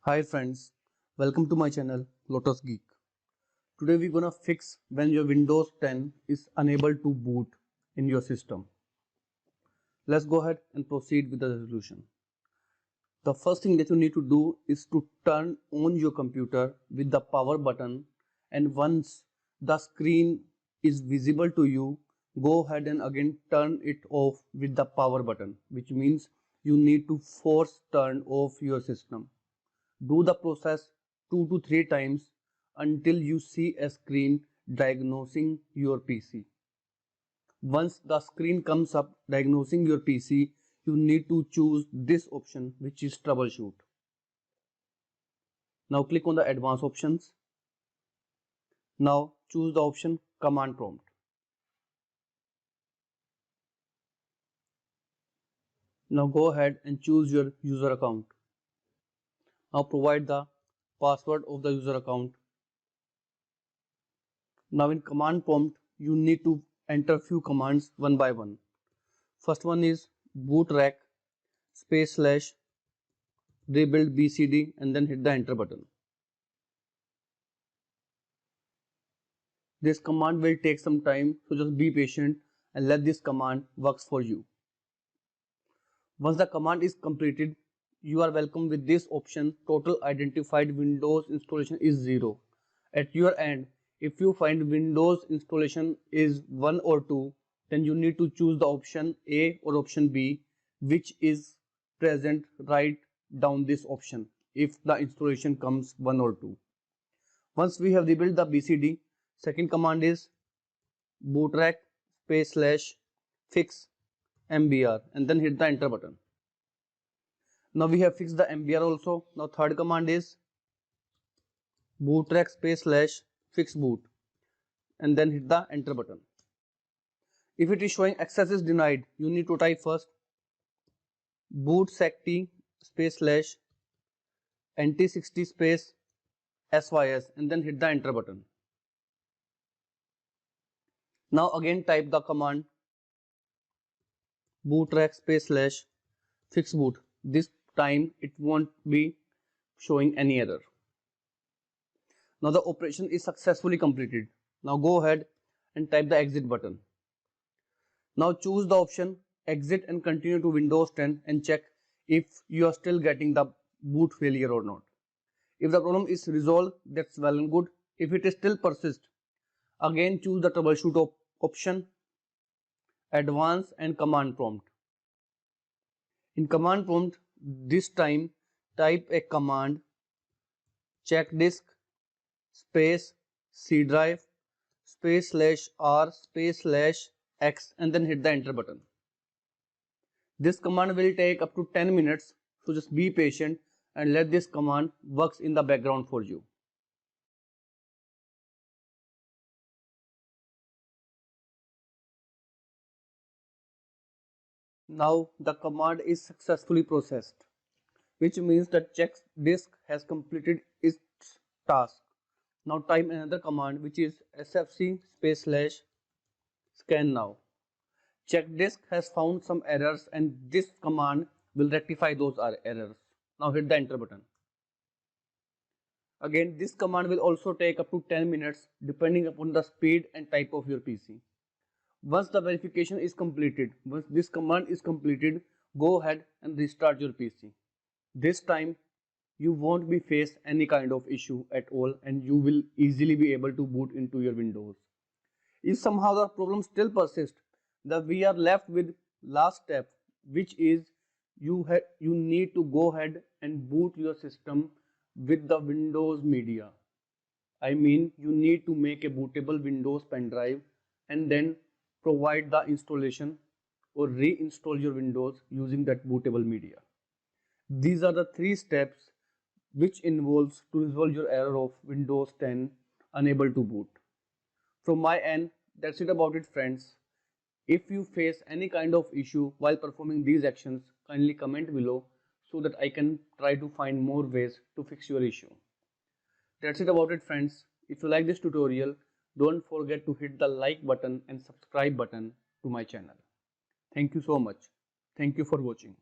Hi friends, welcome to my channel Lotus Geek. Today we're gonna fix when your Windows 10 is unable to boot in your system. Let's go ahead and proceed with the resolution. The first thing that you need to do is to turn on your computer with the power button, and once the screen is visible to you, go ahead and again turn it off with the power button, which means you need to force turn off your system. Do the process 2 to 3 times until you see a screen diagnosing your PC. Once the screen comes up diagnosing your PC, you need to choose this option, which is troubleshoot. Now click on the advanced options. Now choose the option command prompt. Now go ahead and choose your user account. Now provide the password of the user account. Now in command prompt, you need to enter few commands one by one. First one is bootrec space slash rebuild bcd and then hit the enter button. This command will take some time, so just be patient and let this command works for you. Once the command is completed, you are welcome with this option: total identified Windows installation is 0. At your end, if you find Windows installation is 1 or 2, then you need to choose the option A or option B, which is present right down this option if the installation comes 1 or 2. Once we have rebuilt the BCD, second command is bootrec space slash fix mbr and then hit the enter button. Now we have fixed the mbr also. Now third command is bootrec space slash fix boot and then hit the enter button. If it is showing access is denied, you need to type first bootsect space slash nt60 space sys and then hit the enter button. Now again type the command bootrec space slash fix boot. This time it won't be showing any error. Now the operation is successfully completed. Now go ahead and type the exit button. Now choose the option exit and continue to Windows 10 and check if you are still getting the boot failure or not. If the problem is resolved, that's well and good. If it is still persist, again choose the troubleshoot option, advanced and command prompt. In command prompt, this time type a command check disk space C drive space slash R space slash X and then hit the enter button. This command will take up to 10 minutes, so just be patient and let this command works in the background for you. Now the command is successfully processed, which means that check disk has completed its task. Now type another command, which is sfc space slash scan now. Check disk has found some errors and this command will rectify those errors. Now hit the enter button. Again, this command will also take up to 10 minutes depending upon the speed and type of your PC. Once the verification is completed, once this command is completed, go ahead and restart your PC. This time you won't be faced any kind of issue at all and you will easily be able to boot into your Windows. If somehow the problem still persists, then we are left with last step, which is you need to go ahead and boot your system with the Windows Media. I mean, you need to make a bootable Windows pen drive and then provide the installation or reinstall your Windows using that bootable media. These are the 3 steps which involves to resolve your error of Windows 10 unable to boot. From my end, that's it about it, friends. If you face any kind of issue while performing these actions, kindly comment below so that I can try to find more ways to fix your issue. That's it about it, friends. If you like this tutorial, don't forget to hit the like button and subscribe button to my channel. Thank you so much. Thank you for watching.